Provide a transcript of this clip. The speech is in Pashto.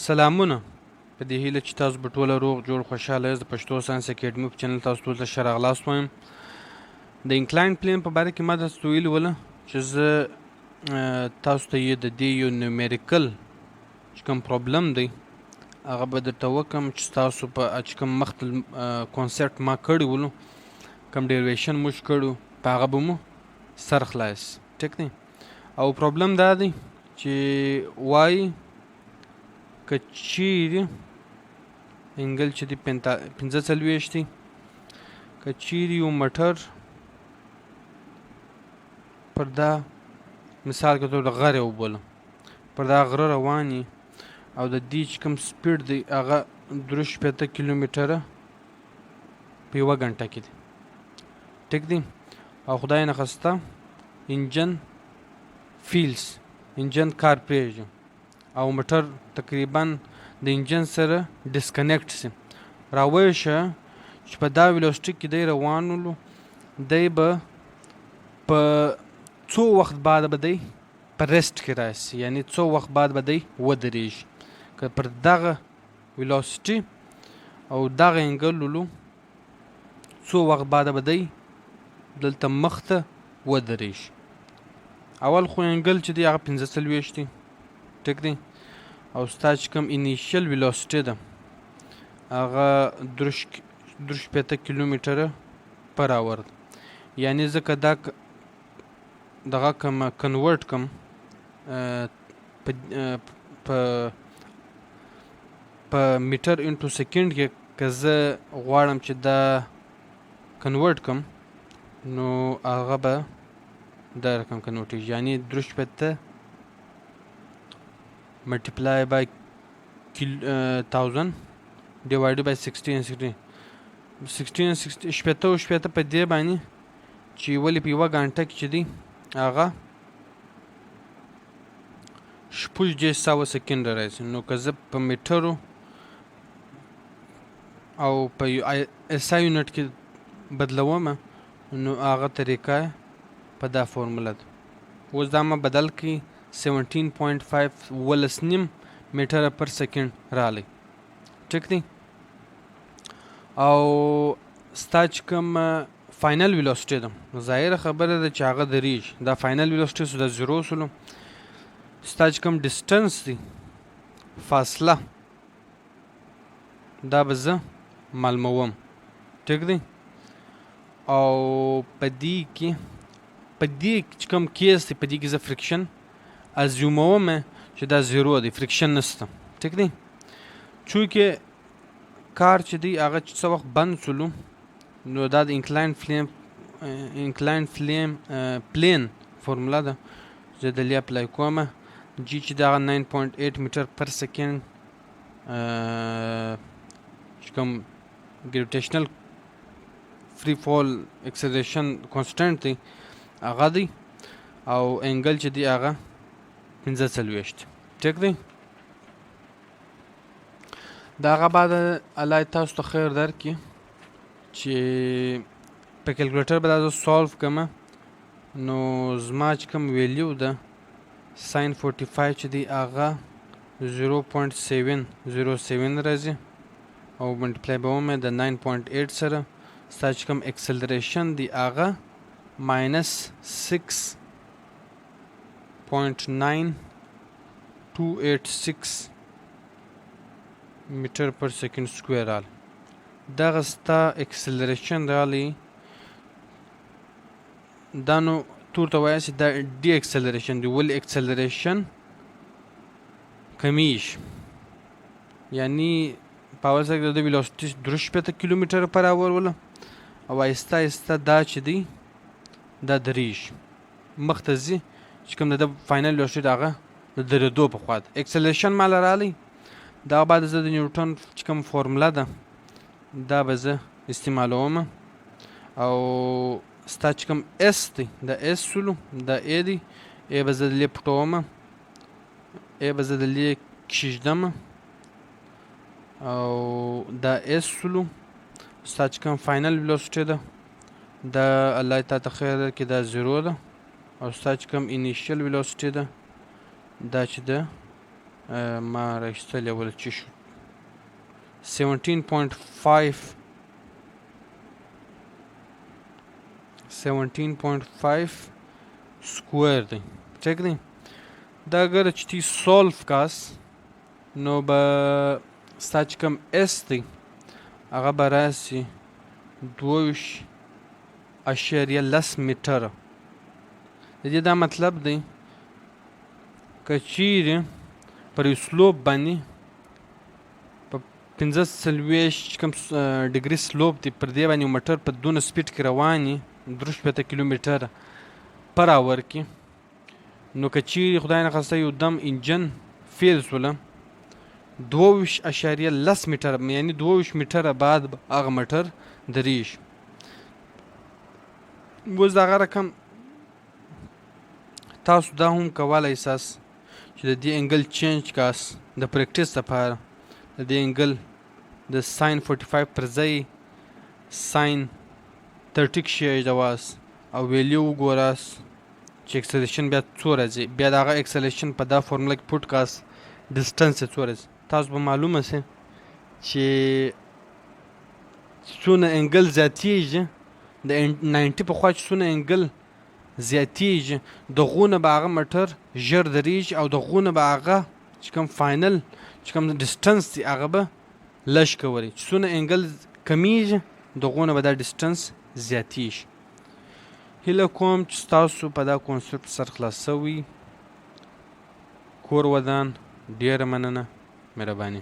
سلامونه په دې هیله چې تاسو به ټوله روغ جوړ خوشحاله یاست. د پښتو ساینس اکیډمي په چینل تاسو ټول ته ښه راغلاست وایم. د انکلاین پلین په باره کې ما تاسو ته ویلي وله چې زه تاسو ته یې د دې یو نیومیریکل چې کوم پرابلم دی هغه به درته وکړم چې ستاسو په چې کوم مخته کانسپټ ما کړي ولو، کوم ډیریویشن موږ کړو په هغه به مو سر خلاص. ټیک دی. او پرابلم دا دی چې وایي که چیرې انګل چې دی 45 دی، که چیرې یو موټر پر دا مثال کې ته د غره وبولم پر دا غره روان یي او د دې چې کوم سپیډ دی هغه 63 کیلومتره په یوه ګنټه کې دی. ټیک دی. او خدای نخواسته انجن فیلز انجن کار پرېږدي او موټر تقریبا د انجن سره ډسکنیکټ سي، راویښ شه چې په دا ویلوسټي کې دی روان ولو، دی به په څو وخت بعد به دی په ریسټ کې راسي، یعنی څو وخت بعد به دی ودرېږي. که پر دغه ویلوسټي او دغه انګل ولو څو وخت بعد به دی دلته مخته ودرېږي. اول خو انګل چې دی هغه 45 دی. ټیک دی. او ستا چې کوم انیشیل ویلوسټي ده هغه 63 کیلومتره پر اور ده. یعنی زه که دا دغه کوم کنورټ کوم په میټر انټو سیکنډ کې که زه غواړم چې دا کنورټ کوم نو هغه به دا رقم کنورټېږي، یعنی 63 multiply by 1000 divided by 60 and 60 شپېته او شپېته په دې باندې چې ولې په یوه ګنټه کې چې دی هغه 6 سکنډ راځي. نو که زه په میټرو او په اس آی یونټ کې بدلوم نو هغه طریقه په دا فورموله ده. اوس دا ما بدل کړي 17.5 ولسنیم میټر پر سکنډ رالی. ټیک دی. او ستا چې کوم فاینل ویلوسټي ده نو ظاهره خبره ده چې هغه درېږي. دا فاینل ویلوسټي سو د زیرو سولو ستا چې کوم ډسټنس دی فاصله دا به زه معلوموم. ټیک دی. او په دې کې چې کوم کیس دی په دې کې زه فرکشن ازیوموم چې دا زیرو دی، فرکشن نسته. ټیک دی. چونکې کار چې دی هغه څه وخت بند سولو نو دا د انکلاین پلین فورمولا ده زه دلې اپلای کوم. جی چې دا 9.8 میټر پر سکنډ چې کوم ګریویټیشنل فری فال اکسلریشن کانسټنټ دی هغه دی، او انګل چې دی هغه 45. ټیک دی. د هغه بعد الله تاسو ته خیر درکړي چې په کیلکولیټر به دا زه سالو کړم نو زما چې کوم ویلیو ده ساین 45 چې دی هغه 0.707 راځي او ملټیپلای به ومه د 9.8 سره. ستا چې کوم اکسلریشن دی هغه -6.9286 میټر پر سکنډ سکویر رالی. دغه ستا اکسلریشن رالی دا نو تور ته وایي چې دا ډي اکسلریشن دی، ولې اکسلریشن کمیږي، یعنی په اول سره کې د ویلوسټي 63 کیلومتره پر اور وله او آهسته آهسته دا چې دی دا درېږي مخته ځي چې کوم د فاینل ویلوسټي د هغه د درېدو په خوا ده. اکسلریشن ماله رالی دا بعد زه د نیوټن چې کوم فورموله ده دا به زه استعمالوم او ستا چې کوم اس دی د اس سولو د ای دی ای به زه دلې پټوم، ای به زه دلې کښېږدم او دا اس سولو ستا چې کوم فاینل ویلوسټي ده دا الله تا ته خیر درکړي دا زیرو ده او ستا چې کوم انیشیل ویلوسټي ده دا چې ده ما راایستلی ولا چې شو 17.5 سکویر دی ټیک دی. دا اگر چې تی سولف کاس نو به ستا چې کوم اس دی هغه به راسي 22.10 میټره. د دې دا مطلب دی که چیرې پر یو سلوپ باندې په 45 کوم ډګري سلوپ دی پر دې باندې موټر په دونه سپیډ کې روان وي 3 کیلومتره پر اور کې نو که چیرې خدای نخواسته یو دم انجن فیل سوله 22.10 میټره یعنی 22 میټره بعد هغه موټر دریږي. اوس دغه رقم تاسو دا هم کولی ساس چې د دې انګل چینج کاس د پریکټیس لپاره د دې انګل د ساین 45 پر ځای ساین 30 کښېږدواس او ویلیو وګوراس چې اکسلیشن بیا څو راځي. بیا د هغه اکسلیشن په دا فارموله کې پوټ کاس ډسټنس یې څو راځي. تاسو به معلومه سي چې څونه انګل زیاتېږي د 90 په خوا چې څونه انګل زیاتېږي دغونه به هغه موټر ژر درېږي او دغونه به هغه چې کوم فاینل چې کوم ډسټنس دی هغه به لږ کولی. چې څونه انګل کمیږي دغونه به دا ډسټنس زیاتېږي. هیله کوم چې ستاسو په دا کنسپټ سر خلاص سوي. کور ودان ډېره مننه، مهرباني.